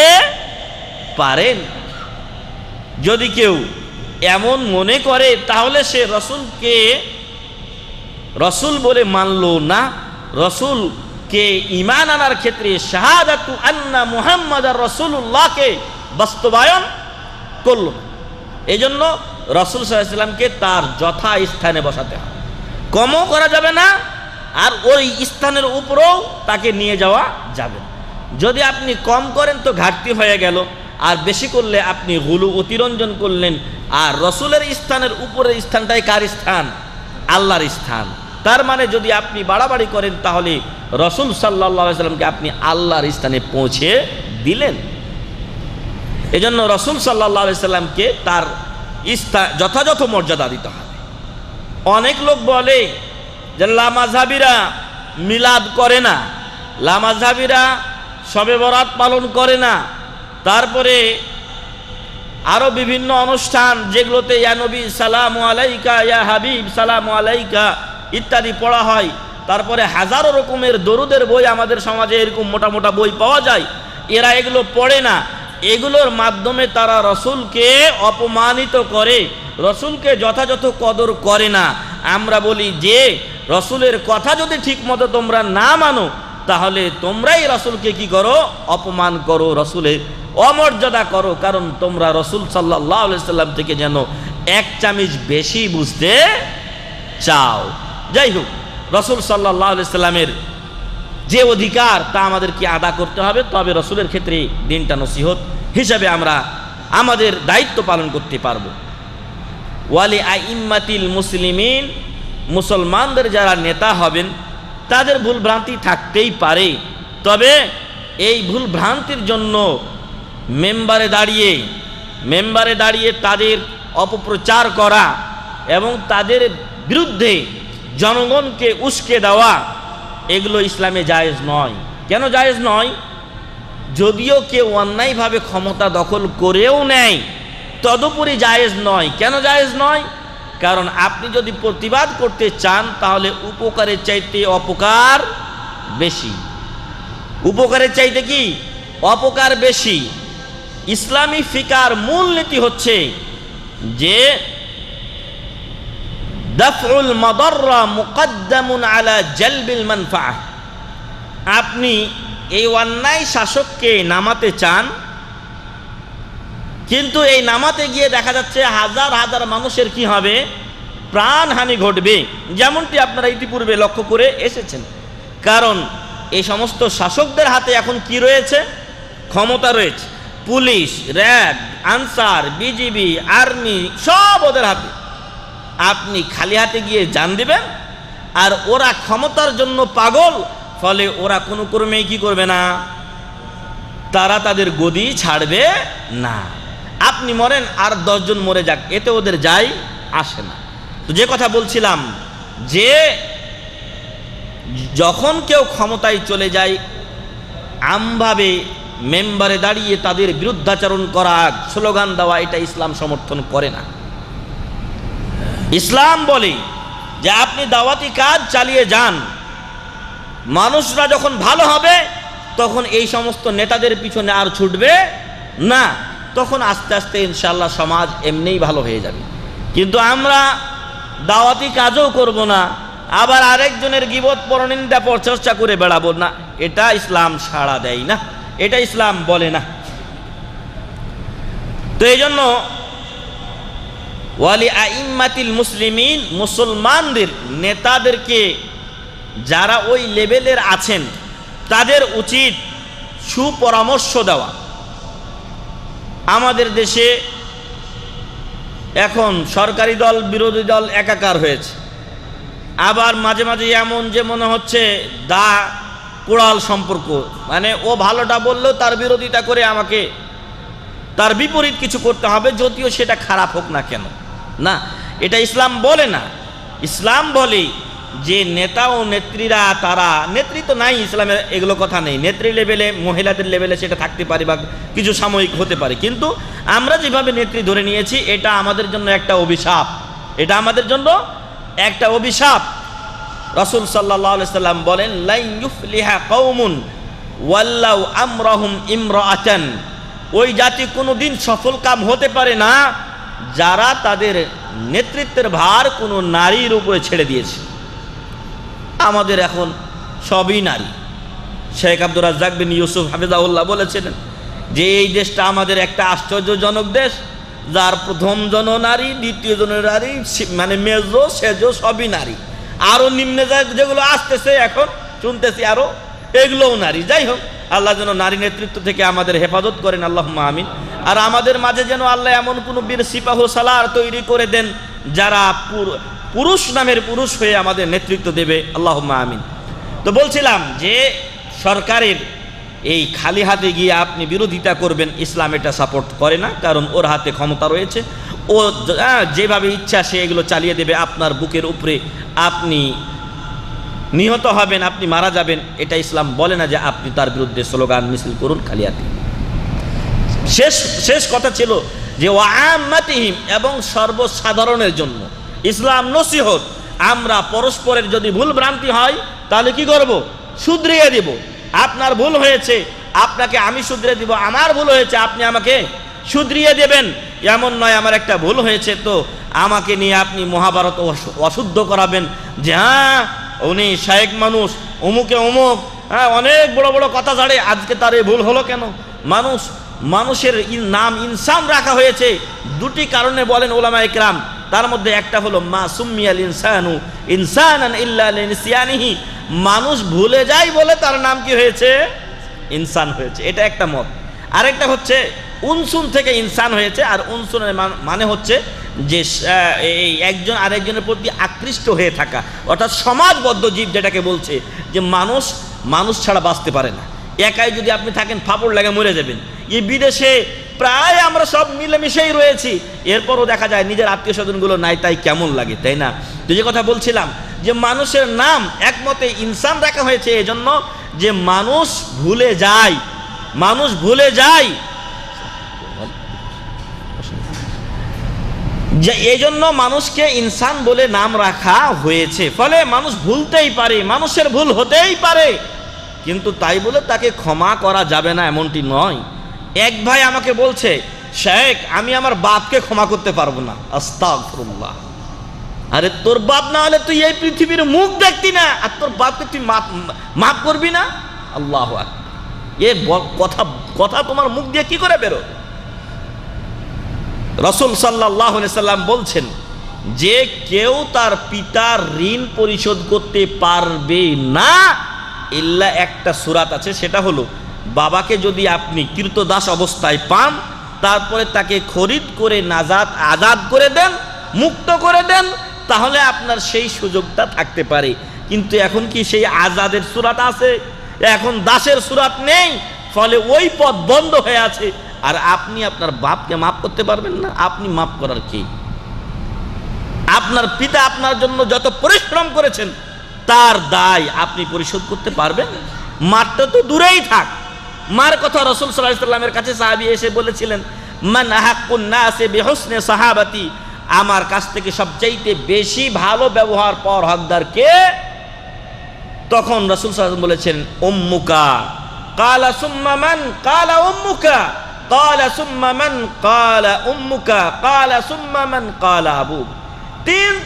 পারেন। যদি কেউ এমন মনে করে তাহলে সে রসুলকে রসুল বলে মানলো না, রসুলকে ঈমান আনার ক্ষেত্রে শাহাদাতু আন্না মুহাম্মাদার রাসূলুল্লাহকে বাস্তবায়ন করলো না। এই জন্য রসুল সাল্লাল্লাহু আলাইহি সাল্লামকে তার যথা স্থানে বসাতে হবে, কমও করা যাবে না, আর ওই স্থানের উপরেও তাকে নিয়ে যাওয়া যাবে না। যদি আপনি কম করেন তো ঘাটতি হয়ে গেল, আর বেশি করলে আপনি গুলু অতিরঞ্জন করলেন। আর রসুলের স্থানের উপরের স্থানটাই কার স্থান? আল্লাহর স্থান। তার মানে যদি আপনি বাড়াবাড়ি করেন তাহলে রসুল সাল্লাল্লাহু আলাইহি সাল্লামকে আপনি আল্লাহর স্থানে পৌঁছে দিলেন। এজন্য রসুল সাল্লাল্লাহু আলাইহি সাল্লামকে তার যথাযথ মর্যাদা দিতে হবে। অনেক লোক বলে যে লামাযহাবীরা মিলাদ করে না, লামাযহাবীরা শবে বরাত পালন করে না, তারপরে আরো বিভিন্ন অনুষ্ঠান যেগুলোতে ইয়া নবী সালামু আলাইকা, ইয়া হাবিব সালামু আলাইকা ইত্যাদি পড়া হয়, তারপরে হাজারো রকমের দরুদের বই আমাদের সমাজে এরকম মোটা মোটা বই পাওয়া যায়, এরা এগুলো পড়ে না। এগুলোর মাধ্যমে তারা রসুলকে অপমানিত করে, রসুলকে যথাযথ কদর করে না। আমরা বলি যে রসুলের কথা যদি ঠিক মতো তোমরা না মানো তাহলে তোমরাই রসুলকে কি করো? অপমান করো, রসুলের অমর্যাদা করো, কারণ তোমরা রসুল সাল্লাল্লাহু আলাইহি সাল্লাম থেকে যেন এক চামচ বেশি বুঝতে চাও। যাই হোক, রসুল সাল্লাল্লাহু আলাইহি সাল্লামের যে অধিকার তা আমাদেরকে আদা করতে হবে, তবে রসুলের ক্ষেত্রে দিনটা নসিহত হিসাবে আমরা আমাদের দায়িত্ব পালন করতে পারবো। ওয়ালি আইম্মাতিল মুসলিমিন, মুসলমানদের যারা নেতা হবেন তাদের ভুল ভ্রান্তি থাকতেই পারে, তবে এই ভুল ভ্রান্তির জন্য মেম্বারে দাঁড়িয়ে তাদের অপপ্রচার করা এবং তাদের বিরুদ্ধে জনগণকে উস্কে দেওয়া, এগুলো ইসলামে জায়েজ নয়। কেন জায়েজ নয়? যদিও কেউ অন্যায়ভাবে ক্ষমতা দখল করেও নেয় তদুপরি জায়েজ নয়। কেন জায়েজ নয়? কারণ আপনি যদি প্রতিবাদ করতে চান তাহলে উপকারের চাইতে অপকার বেশি। উপকারের চাইতে কি অপকার বেশি। ইসলামী ফিকার মূল নীতি হচ্ছে যে দাফউল মাদাররা মুকদ্দামুন আলা জালবিল মানফাআহ। আপনি এই অন্যায় শাসককে নামাতে চান, কিন্তু এই নামাতে গিয়ে দেখা যাচ্ছে হাজার হাজার মানুষের কি হবে? প্রাণহানি ঘটবে, যেমনটি আপনারা ইতিপূর্বে লক্ষ্য করে এসেছেন। কারণ এই সমস্ত শাসকদের হাতে এখন কি রয়েছে? ক্ষমতা রয়েছে। Police, RAB, answer, BGB, army সব ওদের হাতে। আপনি খালি হাতে গিয়ে জান দিবেন, আর ওরা ক্ষমতার জন্য পাগল, ফলে ওরা কোনো ক্রমেই কি করবে না? তারা তাদের গদি ছাড়বে না। আপনি মরেন আর 10 জন মরে যাক, এতে ওদের যায় আসে না। তো যে কথা বলছিলাম যে যখন কেউ ক্ষমতায় চলে যায় আমভাবে মেম্বারে দাঁড়িয়ে তাদের বিরুদ্ধাচরণ করা, স্লোগান দেওয়া, এটা ইসলাম সমর্থন করে না। ইসলাম বলে যে আপনি দাওয়াতি কাজ চালিয়ে যান, মানুষরা যখন ভালো হবে তখন এই সমস্ত নেতাদের পিছনে আর ছুটবে না, তখন আস্তে আস্তে ইনশাআল্লাহ সমাজ এমনিই ভালো হয়ে যাবে। কিন্তু আমরা দাওয়াতি কাজও করব না, আবার আরেকজনের গীবত পরনিন্দা চর্চা করে বেড়াবো না, এটা ইসলাম সাড়া দেয় না, এটা ইসলাম বলে না। তো এই জন্য ওয়ালি আইম্মাতিল মুসলিমিন, মুসলমানদের নেতাদেরকে যারা ওই লেভেলের আছেন তাদের উচিত সুপরামর্শ দেওয়া। আমাদের দেশে এখন সরকারি দল বিরোধী দল একাকার হয়েছে, আবার মাঝে মাঝে এমন যে মনে হচ্ছে দা কোড়াল সম্পর্ক, মানে ও ভালোটা বললেও তার বিরোধিতা করে আমাকে তার বিপরীত কিছু করতে হবে, যদিও সেটা খারাপ হোক না কেন। না, এটা ইসলাম বলে না। ইসলাম বলে যে নেতা ও নেত্রীরা, তারা নেতৃত্ব নাই ইসলামের, এগুলো কথা নেই। নেত্রী লেভেলে, মহিলাদের লেভেলে সেটা থাকতে পারে বা কিছু সাময়িক হতে পারে, কিন্তু আমরা যেভাবে নেত্রী ধরে নিয়েছি এটা আমাদের জন্য একটা অভিশাপ। এটা আমাদের জন্য একটা অভিশাপ। রাসূল সাল্লাল্লাহু আলাইহি সাল্লাম বলেন, লা ইউফলিহা কওমুন ওয়াল্লাউ আমরাহুম ইমরাআতান, ওই জাতি কোনোদিন সফল কাম হতে পারে না যারা তাদের নেতৃত্বের ভার কোনো নারীর উপরে ছেড়ে দিয়েছে। আমাদের এখন সবই নারী। শেখ আব্দুর রাজ্জাক বিন ইউসুফ হাফিজাহুল্লাহ বলেছিলেন যে এই দেশটা আমাদের একটা আশ্চর্যজনক দেশ, যার প্রথম জন নারী, দ্বিতীয় জন নারী, মানে মেজো সেজো সবই নারী, আরও নিম্নে যেগুলো আসতেছে এখন শুনতেছি আরও, এগুলোও নারী। যাই হোক, আল্লাহ যেন নারী নেতৃত্ব থেকে আমাদের হেফাজত করেন, আল্লাহুম্মা আমিন। আর আমাদের মাঝে যেন আল্লাহ এমন কোনো বীর সিপাহ সালার তৈরি করে দেন যারা পুরুষ নামের পুরুষ হয়ে আমাদের নেতৃত্ব দেবে, আল্লাহুম্মা আমিন। তো বলছিলাম যে সরকারের এই খালি হাতে গিয়ে আপনি বিরোধিতা করবেন, ইসলাম এটা সাপোর্ট করে না, কারণ ওর হাতে ক্ষমতা রয়েছে, ও যেভাবে ইচ্ছা সে এগুলো চালিয়ে দেবে আপনার বুকের উপরে, আপনি নিহত হবেন, আপনি মারা যাবেন। এটা ইসলাম বলে না যে আপনি তার বিরুদ্ধে স্লোগান মিছিল করুন খালি হাতে। শেষ কথা ছিল যে ওয়াআম্মাতিহিম, এবং সর্বসাধারণের জন্য ইসলাম নসিহত। আমরা পরস্পরের যদি ভুল ভ্রান্তি হয় তাহলে কি করব? শুধরিয়ে দিব। আপনার ভুল হয়েছে, আপনাকে আমি শুধরিয়ে দিব, আমার ভুল হয়েছে, আপনি আমাকে শুধরিয়ে দেবেন। এমন নয় আমার একটা ভুল হয়েছে তো আমাকে নিয়ে আপনি মহাভারত অশুদ্ধ করাবেন যে হ্যাঁ উনি শায়েক মানুষ, অমুকে অমুক, হ্যাঁ অনেক বড় বড় কথা ছাড়ে, আজকে তার এই ভুল হলো কেন? মানুষের নাম ইনসান রাখা হয়েছে দুটি কারণে বলেন উলামায়ে কেরাম। তার মধ্যে একটা হলো মা সুম্মিয়াল ইনসানু ইনসানান ইল্লা লিনিসিয়ানিহি, মানুষ ভুলে যায় বলে তার নাম কি হয়েছে? ইনসান হয়েছে, এটা একটা মত। আরেকটা হচ্ছে উনসুন থেকে ইনসান হয়েছে, আর উনসুনের মানে হচ্ছে যে এই একজন আরেকজনের প্রতি আকৃষ্ট হয়ে থাকা, অর্থাৎ সমাজবদ্ধ জীব, যেটাকে বলছে যে মানুষ ছাড়া বাঁচতে পারে না। একাই যদি আপনি থাকেন ফাপড় লাগে মরে যাবেন। এই বিদেশে প্রায় আমরা সব মিলেমিশেই রয়েছি, এরপরও দেখা যায় নিজের আত্মীয় স্বজনগুলো নাই, তাই কেমন লাগে, তাই না? তো যে কথা বলছিলাম যে মানুষের নাম একমতে ইনসান রাখা হয়েছে এজন্য যে মানুষ ভুলে যায় যে এই জন্য মানুষকে ইনসান বলে নাম রাখা হয়েছে। ফলে মানুষ ভুলতেই পারে, মানুষের ভুল হতেই পারে, কিন্তু তাই বলে তাকে ক্ষমা করা যাবে না এমনটি নয়। এক ভাই আমাকে বলছে, শেখ আমি আমার বাপকে ক্ষমা করতে পারবো না। আস্তাগফিরুল্লাহ। আরে তোর বাপ না হলে তুই এই পৃথিবীর মুখ দেখতি না, আর তোর বাপকে তুই মাফ করবি না? আল্লাহু আকবার। এ কথা তোমার মুখ দিয়ে কি করে বেরো? রাসূল সাল্লাল্লাহু আলাইহি সাল্লাম বলছেন যে কেউ তার পিতার ঋণ পরিশোধ করতে পারবে না ইল্লা একটা সূরাত আছে, সেটা হলো বাবাকে যদি আপনি কৃতদাস অবস্থায় পান, তারপরে তাকে খরিদ করে আজাদ করে দেন, মুক্ত করে দেন, তাহলে আপনার সেই সুযোগটা থাকতে পারে। কিন্তু এখন কি সেই আজাদের সূরাত আছে? এখন দাসের সূরাত নেই, ফলে ওই পথ বন্ধ হয়ে আছে। আর আপনি আপনার বাপকে মাফ করতে পারবেন না? আপনি মাফ করার কি? আপনার পিতা আপনার জন্য যত পরিশ্রম করেছেন তার দায় আপনি পরিশোধ করতে পারবেন? মারটা তো দূরেই থাক, মার কথা রাসূল সাল্লাল্লাহু আলাইহি ওয়াসাল্লামের কাছে সাহাবী এসে বলেছিলেন, মান আহাক্কুন নাসি বিহুসনি সাহাবাতি, আমার কাছ থেকে সবচাইতে বেশি ভালো ব্যবহার পাওয়ার হকদার কে? তখন রাসূল সাল্লাল্লাহু আলাইহি ওয়াসাল্লাম বলেছেন উম্মুকা। ক্বালা সুম্মা মান? ক্বালা উম্মুকা। ক্বালা সুম্মা মান? ক্বালা উম্মুকা। ক্বালা সুম্মা মান? ক্বালা আবুক।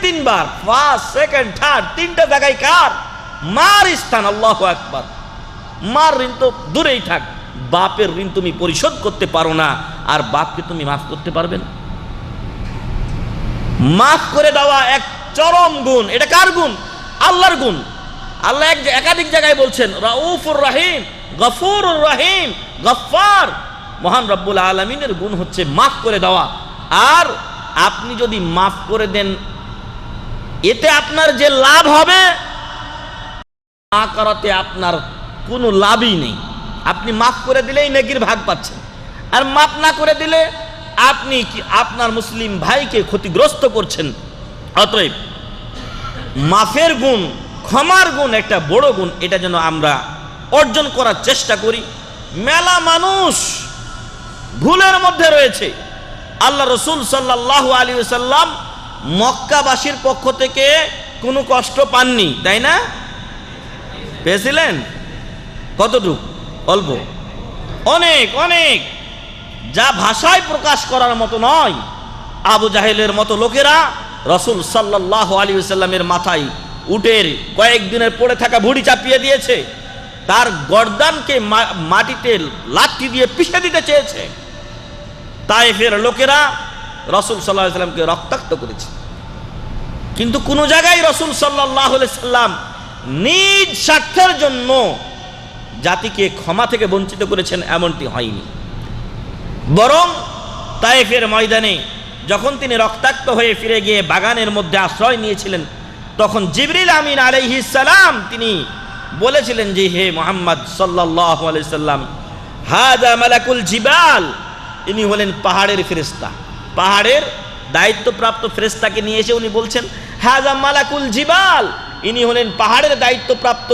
তিনবার, ফার্স্ট, সেকেন্ড, থার্ড, তিনটা জায়গায় কার? মার স্থান। আল্লাহু আকবার। মার ঋণ তো দূরেই থাক, বাপের ঋণ তুমি পরিশোধ করতে পারো না, আর বাপকে তুমি মাফ করতে পারবে না? মাফ করে দেওয়া এক চরম গুণ। এটা কার গুণ? আল্লাহর গুণ। আল্লাহ একাধিক জায়গায় বলছেন রাউফুর রহিম, গফুরুর রহিম, গফফার। মহান রব্বুল আলামিনের গুণ হচ্ছে মাফ করে দেওয়া। আর আপনি যদি মাফ করে দেন, এতে আপনার যে লাভ হবে, না করাতে আপনার কোনো লাভই নেই। আপনি মাফ করে দিলেই নেকির ভাগ পাচ্ছেন, আর মাফ না করে দিলে আপনি কি আপনার মুসলিম ভাইকে ক্ষতিগ্রস্ত করছেন। অতএব মাফের গুণ, ক্ষমার গুণ একটা বড় গুণ, এটা যেন আমরা অর্জন করার চেষ্টা করি। মেলা মানুষ ভুলের মধ্যে রয়েছে। আল্লাহ রসুল সাল্লাল্লাহু আলাইহি ওয়াসাল্লাম মক্কাবাসীর পক্ষ থেকে কোনো কষ্ট পাননি, তাই না? পেয়েছিলেন? কতটুকু? অল্প, অনেক অনেক, যা ভাষায় প্রকাশ করার মতো নয়। আবু জাহেলের মতো লোকেরা রসুল সাল্লাল্লাহু আলাইহি ওয়াসাল্লামের মাথায় উটের কয়েকদিনের পড়ে থাকা ভুঁড়ি চাপিয়ে দিয়েছে, তার গর্দানকে মাটিতে লাঠি দিয়ে পিষে দিতে চেয়েছে। তায়েফের লোকেরা রসুল সাল্লাল্লাহু আলাইহি ওয়াসাল্লামকে রক্তাক্ত করেছে, কিন্তু কোনো জায়গায় রসুল সাল্লাল্লাহু আলাইহি ওয়াসাল্লাম নিজ স্বার্থের জন্য জাতিকে ক্ষমা থেকে বঞ্চিত করেছেন এমনটি হয়নি। বরং তায়েফের ময়দানে যখন তিনি রক্তাক্ত হয়ে ফিরে গিয়ে বাগানের মধ্যে আশ্রয় নিয়েছিলেন, তখন জিবরিল আমিন আলাইহিস সালাম তিনি বলেছিলেন যে, হে মুহাম্মদ সাল্লাল্লাহু আলাইহি সাল্লাম, হাযা মালাকুল জিবাল, ইনি হলেন পাহাড়ের ফেরেশতা। পাহাড়ের দায়িত্বপ্রাপ্ত ফেরেশতাকে নিয়ে এসে উনি বলছেন, হাযা মালাকুল জিবাল, ইনি হলেন পাহাড়ের দায়িত্বপ্রাপ্ত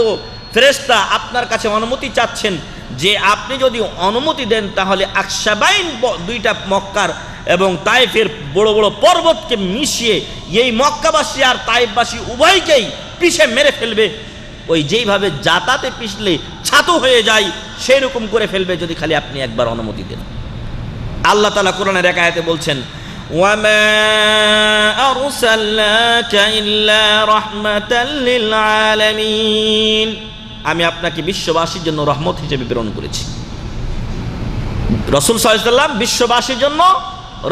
ফেরেশতা, আপনার কাছে অনুমতি চাচ্ছেন যে আপনি যদি অনুমতি দেন তাহলে আকসাবাইন, দুইটা মক্কার এবং তায়েফের বড় বড় পর্বতকে মিশিয়ে এই মক্কাবাসী আর তায়েফবাসী উভয়কেই পিষে মেরে ফেলবে। ওই যেইভাবে জাতাতে পিষলে ছাতু হয়ে যায় সেই রকম করে ফেলবে যদি খালি আপনি একবার অনুমতি দেন। আল্লাহ তাআলা কোরআনের এক আয়াতে বলছেন, ওয়ামা আরসালনাকা ইল্লা রাহমাতাল লিল আলামিন, আমি আপনাকে বিশ্ববাসীর জন্য রহমত হিসেবে প্রেরণ করেছি। রাসূল সাল্লাল্লাহু আলাইহি ওয়াসাল্লাম বিশ্ববাসীর জন্য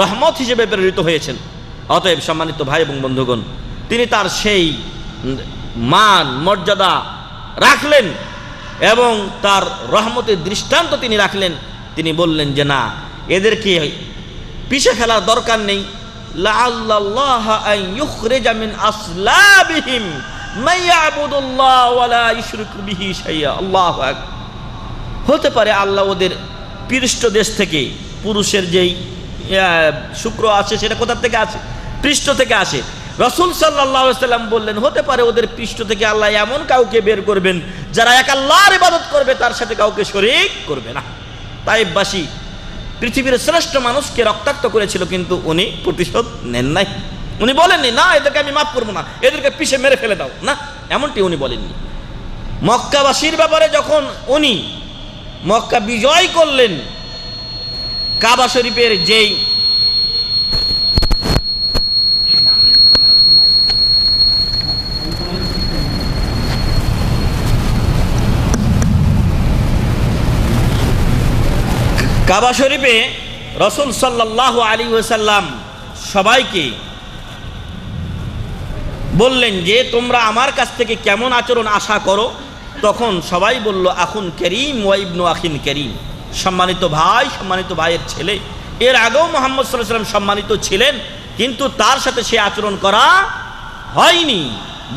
রহমত হিসেবে প্রেরিত হয়েছেন। অতএব সম্মানিত ভাই এবং বন্ধুগণ, তিনি তার সেই মান মর্যাদা রাখলেন এবং তার রহমতের দৃষ্টান্ত তিনি রাখলেন। তিনি বললেন যে না, এদেরকে পিছে ফেলার দরকার নেই। লাআল্লাল্লাহ আন ইউখরিজা মিন আসলাবিহিম মান ইয়াবুদুল্লাহ ওয়া লা ইউশরিকু বিহি শাইআ। আল্লাহু আকবার। হতে পারে আল্লাহ ওদের পৃষ্ঠদেশ থেকে, পুরুষের যেই শুক্র আছে সেটা কোথা থেকে আসে? পৃষ্ঠ থেকে আসে। রাসূল সাল্লাল্লাহু আলাইহি ওয়াসাল্লাম বললেন, হতে পারে ওদের পৃষ্ঠ থেকে আল্লাহ এমন কাউকে বের করবেন যারা এক আল্লাহর ইবাদত করবে, তার সাথে কাউকে শরীক করবে না। তায়েফবাসী পৃথিবীর শ্রেষ্ঠ মানুষকে রক্তাক্ত করেছিল, কিন্তু উনি প্রতিশোধ নেন নাই। উনি বলেননি না এদেরকে আমি মাফ করবো না, এদেরকে পিষে মেরে ফেলে দাও, না, এমনটি উনি বলেননি। মক্কাবাসীর ব্যাপারে যখন উনি মক্কা বিজয় করলেন, কাবা শরীফের যেই কাবা শরীফে রাসূল সাল্লাল্লাহু আলাইহি ওয়াসাল্লাম সবাইকে বললেন যে তোমরা আমার কাছ থেকে কেমন আচরণ আশা করো। তখন সবাই বলল, আখুন করিম ওয়া ইবনু আখিন করিম, সম্মানিত ভাই, সম্মানিত ভাইয়ের ছেলে। এর আগেও মুহাম্মদ সাল্লাল্লাহু আলাইহি ওয়াসাল্লাম সম্মানিত ছিলেন, কিন্তু তার সাথে সে আচরণ করা হয়নি,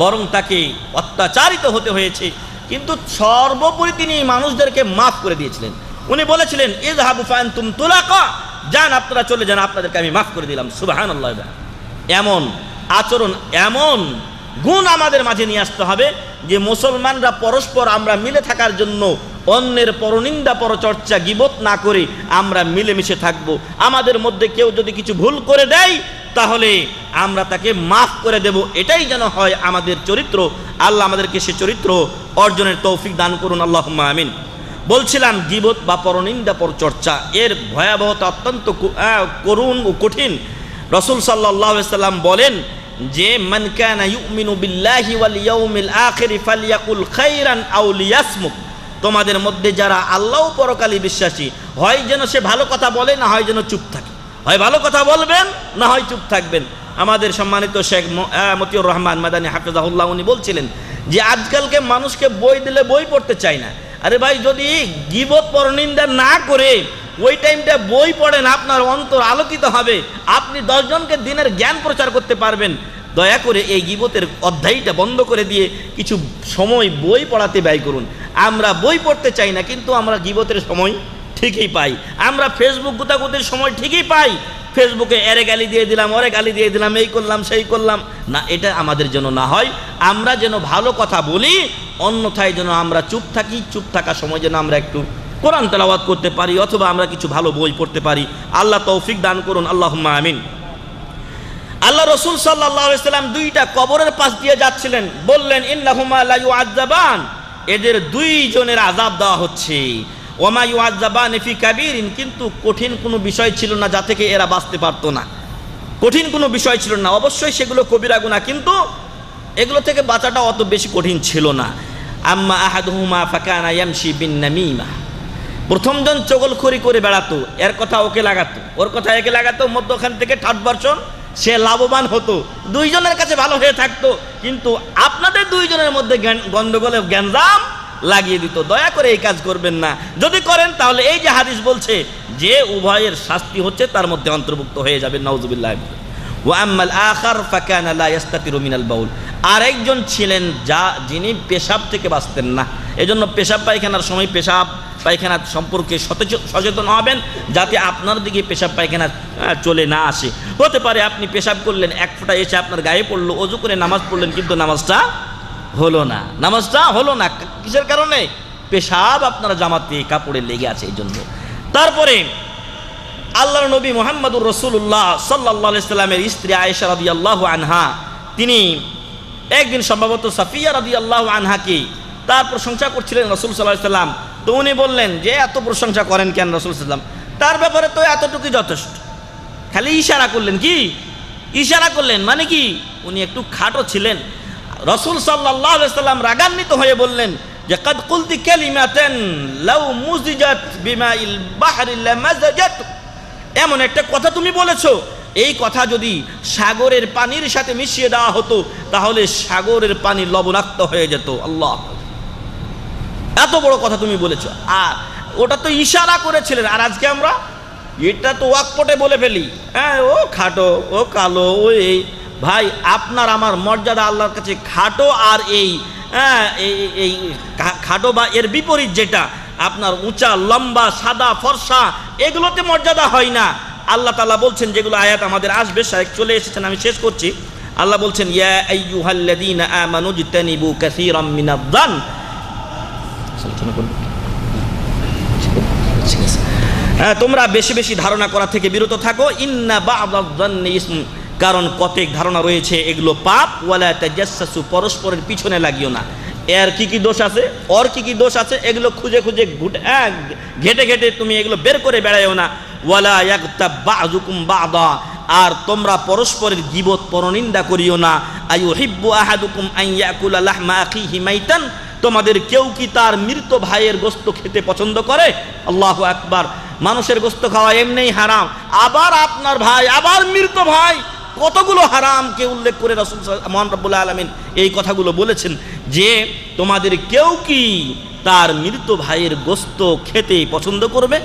বরং তাকে অত্যাচারিত হতে হয়েছে। কিন্তু সর্বোপরি তিনি মানুষদেরকে মাফ করে দিয়েছিলেন। উনি বলেছিলেন, ইযহাবু ফাআনতুম তুলাকা, যান আপনারা চলে যান, আপনাদেরকে আমি মাফ করে দিলাম। সুবহানাল্লাহ। এমন আচরণ, এমন গুণ আমাদের মাঝে নিয়ে আসতে হবে যে মুসলমানরা পরস্পর আমরা মিলে থাকার জন্য অন্যের পরনিন্দা পরচর্চা গীবত না করে আমরা মিলেমিশে থাকবো। আমাদের মধ্যে কেউ যদি কিছু ভুল করে দেয় তাহলে আমরা তাকে মাফ করে দেব, এটাই যেন হয় আমাদের চরিত্র। আল্লাহ আমাদেরকে সে চরিত্র অর্জনের তৌফিক দান করুন, আল্লাহুম্মা আমিন। বলছিলাম গীবত বা পরনিন্দা পরচর্চা, এর ভয়াবহতা অত্যন্ত করুণ ও কঠিন। রাসূল সাল্লাল্লাহু আলাইহি ওয়াসাল্লাম বলেন যে মান কানা ইউমিনু বিল্লাহি ওয়াল ইয়াউমিল আখির ফালইয়াকুল খাইরান আও লিয়াসমুক, তোমাদের মধ্যে যারা আল্লাহ ও পরকালে বিশ্বাসী, হয় যেন সে ভালো কথা বলে, না হয় যেন চুপ থাকে। হয় ভালো কথা বলবেন, না হয় চুপ থাকবেন। আমাদের সম্মানিত শেখ মতিউর রহমান মাদানী হাফিজাহুল্লাহ উনি বলছিলেন যে আজকালকে মানুষকে বই দিলে বই পড়তে চায় না। আরে ভাই, যদি গীবত পরনিন্দা না করে ওই টাইমটা বই পড়েন, আপনার অন্তর আলোকিত হবে, আপনি 10 জনকে দিনের জ্ঞান প্রচার করতে পারবেন। দয়া করে এই গীবতের অধ্যায়টা বন্ধ করে দিয়ে কিছু সময় বই পড়াতে ব্যয় করুন। আমরা বই পড়তে চাই না, কিন্তু আমরা গীবতের সময় ঠিকই পাই, আমরা ফেসবুক গুতাগুতির সময় ঠিকই পাই। ফেসবুকে এরে গালি দিয়ে দিলাম, ওরে গালি দিয়ে দিলাম, এই করলাম সেই করলাম না, এটা আমাদের জন্য না হয়। আমরা যেন ভালো কথা বলি, অন্যথায় যেন আমরা চুপ থাকি। চুপ থাকার সময় যেন আমরা একটু কোরআন তেলাওয়াত করতে পারি, অথবা আমরা কিছু ভালো বই পড়তে পারি। আল্লাহ তৌফিক দান করুন, আল্লাহুম্মা আমিন। আল্লাহ রসুল সাল্লাল্লাহু আলাইহি সাল্লাম 2টা কবরের পাশ দিয়ে যাচ্ছিলেন, বললেন ইন্নাহুমা লা ইউআযাবান, এদের 2 জনের আযাব দেওয়া হচ্ছে। ওমা ইউআযাবান ফি কাবীরিন, কিন্তু কঠিন কোনো বিষয় ছিল না যা থেকে এরা বাঁচতে পারতো না। কঠিন কোনো বিষয় ছিল না, অবশ্যই সেগুলো কবিরা গুনাহ, কিন্তু এগুলো থেকে বাঁচাটা অত বেশি কঠিন ছিল না। আম্মা আহাদুহুমা ফাকানা ইয়ামশি বিন নামিমা, প্রথমজন চগলখড়ি করে বেড়াতো, এর কথা ওকে লাগাতো, ওর কথা একে লাগাতো, মধ্যখান থেকে থার্ড ভার্সন সে লাভবান হতো, 2 জনের কাছে ভালো হয়ে থাকতো। কিন্তু আপনাদের 2 জনের মধ্যে গন্ডগোলে গ্যাঞ্জাম লাগিয়ে দিত। দয়া করে এই কাজ করবেন না, যদি করেন তাহলে এই যে হাদিস বলছে যে উভয়ের শাস্তি হচ্ছে তার মধ্যে অন্তর্ভুক্ত হয়ে যাবে, নাউযুবিল্লাহ। ওয়া আম্মাল আখার ফাকানা লা ইস্তাতিরু মিনাল বাউল, আর একজন ছিলেন যিনি পেশাব থেকে বাঁচতেন না। এজন্য পেশাব পায়খানার সময় পেশাব পায়খানা সম্পর্কে সচেতন হবেন, যাতে আপনার দিকে পেশাব পায়খানা চলে না আসে। হতে পারে আপনি পেশাব করলেন, 1 ফোঁটা এসে আপনার গায়ে পড়লো, অজু করে নামাজ পড়লেন, কিন্তু নামাজটা হলো না। কিসের কারণে? পেশাব আপনার জামাতে কাপড়ে লেগে আছে, এই জন্য। তারপরে আল্লাহর নবী মুহাম্মদুর রাসূলুল্লাহ সাল্লাল্লাহু আলাইহি সাল্লামের স্ত্রী আয়েশা রাদিয়াল্লাহু আনহা, তিনি একদিন সম্ভবত সাফিয়া রাদিয়াল্লাহু আনহাকে তার প্রশংসা করছিলেন রাসূল সাল্লাল্লাহু আলাইহি সাল্লাম। তো উনি বললেন যে এত প্রশংসা করেন কেন রাসূল সাল্লাল্লাহু আলাইহি সাল্লাম, তার ব্যাপারে তো এতটুকুই যথেষ্ট। খালি ইশারা করলেন, কি ইশারা করলেন মানে কি? উনি একটু খাটো ছিলেন। রাসূল সাল্লাল্লাহু আলাইহি সাল্লাম রাগান্বিত হয়ে বললেন যে কাদ কুলতি কালিমাতান লাউ মুজিজাত বিমাইল বাহরি লামাজাজাত, এমন একটা কথা তুমি বলেছো, এই কথা যদি সাগরের পানির সাথে মিশিয়ে দেওয়া হতো তাহলে সাগরের পানি লবণাক্ত হয়ে যেত। আল্লাহ, এত বড় কথা তুমি বলেছো। আর ওটা তো ইশারা করেছিলেন, আর আজকে আমরা এটা তো ওয়াকপটে বলে ফেলি, হ্যাঁ ও খাটো, ও কালো, ও এই। ভাই, আপনার আমার মর্যাদা আল্লাহর কাছে খাটো, আর এই খাটো বা এর বিপরীত যেটা আপনার উঁচা, লম্বা, সাদা, ফর্সা, এগুলোতে মর্যাদা হয় না। আল্লাহ তাআলা বলছেন, যেগুলো আয়াত আমাদের আসবে, শায়েখ চলে এসেছেন, আমি শেষ করছি। আল্লাহ বলছেন ইয়া আইয়ুহাল্লাযীনা আমানু ইজতানিবু কাসীরাম মিনায-যান, তোমরা বেশি বেশি ধারণা করা থেকে বিরত থাকো। ইন্না বা'দায-যান্নি ইসম, কারণ কতক ধারণা রয়েছে এগুলো পাপ। ওয়ালা তাজাসসু, পরস্পরের পিছনে লাগিও না। এর কি কি দোষ আছে, ওর কি কি দোষ আছে, এগুলো খুঁজে খুঁজে ঘেটে ঘেটে তুমি এগুলো বের করে বেড়াইও না। ওয়ালা ইয়াগতাব বা'যুকুম বা'দা, আর তোমরা পরস্পরের গীবত পরনিন্দা করিও না। আইয়ুহিব্বু আহাদুকুম আন ইয়াকুলা লাহমা আখিহি মাইতান, তোমাদের কেউ কি তার মৃত ভাইয়ের গোশত খেতে পছন্দ করে? আল্লাহু আকবার। মানুষের গোশত খাওয়া এমনিই হারাম, আবার আপনার ভাই, আবার মৃত ভাই, কতগুলো হারামকে উল্লেখ করে রাসূল মহান রব্বুল আলামিন এই কথাগুলো বলেছেন যে তোমাদের কেউ কি তার মৃত ভাইয়ের গোশত খেতে পছন্দ করবে?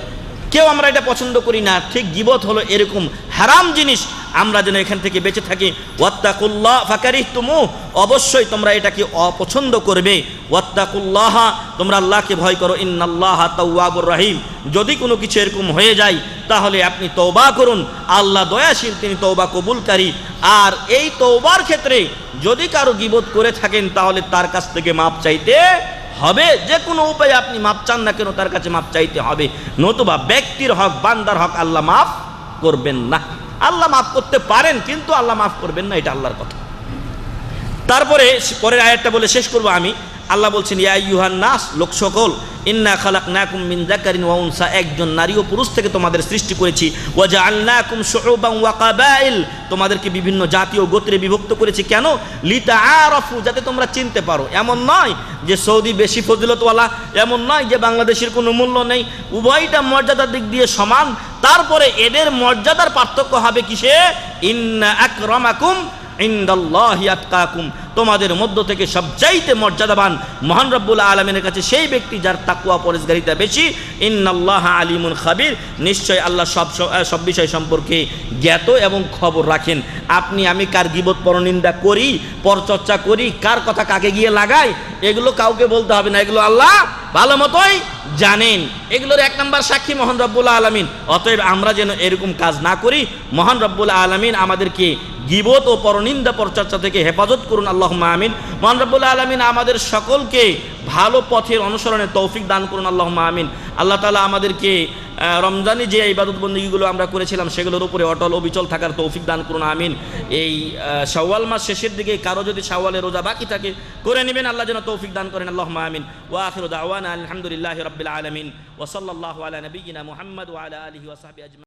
কেউ আমরা এটা পছন্দ করি না। ঠিক গীবত হলো এরকম হারাম জিনিস, আমরা যেন এখান থেকে বেঁচে থাকি। ওয়াত্তাকুল্লাহ ফাকারিহতুমু, অবশ্যই তোমরা এটাকে অপছন্দ করবে। ওয়াত্তাকুল্লাহ, তোমরা আল্লাহকে ভয় করো। ইন্নাল্লাহা তাওয়াবুর রহিম, যদি কোনো কিছু এরকম হয়ে যায় তাহলে আপনি তওবা করুন, আল্লাহ দয়াশীল, তিনি তওবা কবুলকারী। আর এই তওবার ক্ষেত্রে যদি কারো গীবত করে থাকেন তাহলে তার কাছ থেকে মাপ চাইতে হবে। যে কোনো উপায়ে আপনি মাপ চান না কেন, তার কাছে মাপ চাইতে হবে, নতুবা ব্যক্তির হক, বান্দার হক আল্লাহ মাফ করবেন না। আল্লাহ মাফ করতে পারেন, কিন্তু আল্লাহ মাফ করবেন না, এটা আল্লাহর কথা। তারপরে পরের আয়াতটা বলে শেষ করব আমি। আল্লাহ বলছেন ইয়া আইয়ুহান নাস, লোক সকল, ইন্না খালাকনাকুম মিন যাকারিন ওয়া উনসা, একজন নারী ও পুরুষ থেকে তোমাদের সৃষ্টি করেছি। ওয়া জাআলনাকুম শুউবান ওয়া কাবাইল, তোমাদেরকে বিভিন্ন জাতি ও গোত্রে বিভক্ত করেছি। কেন? লিতাআরাফু, যাতে তোমরা চিনতে পারো। এমন নয় যে সৌদি বেশি ফজিলতওয়ালা, এমন নয় যে বাংলাদেশের কোনো মূল্য নেই, উভয়টা মর্যাদার দিক দিয়ে সমান। তারপরে এদের মর্যাদার পার্থক্য হবে কিসে? ইন্না আকরামাকুম ইনদাল্লাহি আতকাকুম, তোমাদের মধ্য থেকে সবচাইতে মর্যাদাবান মহান রব্বুল আলামিনের কাছে সেই ব্যক্তি যার তাকওয়া পরহেজগারিতা বেশি। ইন্নাল্লাহা আলিমুন খাবির, নিশ্চয় আল্লাহ সব বিষয় সম্পর্কে জ্ঞাত এবং খবর রাখেন। আপনি আমি কার গীবত পরনিন্দা করি, পরচর্চা করি, কার কথা কাকে গিয়ে লাগাই, এগুলো কাউকে বলতে হবে না, এগুলো আল্লাহ ভালো মতোই জানেন। এগুলোর এক নম্বর সাক্ষী মহান রব্বুল আলামিন। অতএব আমরা যেন এরকম কাজ না করি। মহান রব্বুল আলামিন আমাদেরকে গীবত ও পরনিন্দা পরচর্চা থেকে হেফাজত করুন, আল্লাহুম্মা আমিন। মহান রব্বুল আলামিন আমাদের সকলকে ভালো পথের অনুসরণে তৌফিক দান করুন, আল্লাহুম্মা আমিন। আল্লাহ তাআলা আমাদেরকে রমজানে যে ইবাদত বন্দেগীগুলো আমরা করেছিলাম সেগুলোর উপরে অটল অবিচল থাকার তৌফিক দান করুন, আমিন। এই শাওয়াল মাস শেষের দিকে কারো যদি শাওয়ালের রোজা বাকি থাকে করে নেবেন, আল্লাহ যেন তৌফিক দান করেন, আল্লাহুম্মা আমিন। ওয়া আখিরু দাওয়ানা আলহামদুলিল্লাহি রাব্বিল আলামিন ওয়া সাল্লাল্লাহু আলা নাবিয়িনা মুহাম্মদ ওয়া আলা আলিহি ওয়া সাহবিহি আজমাইন।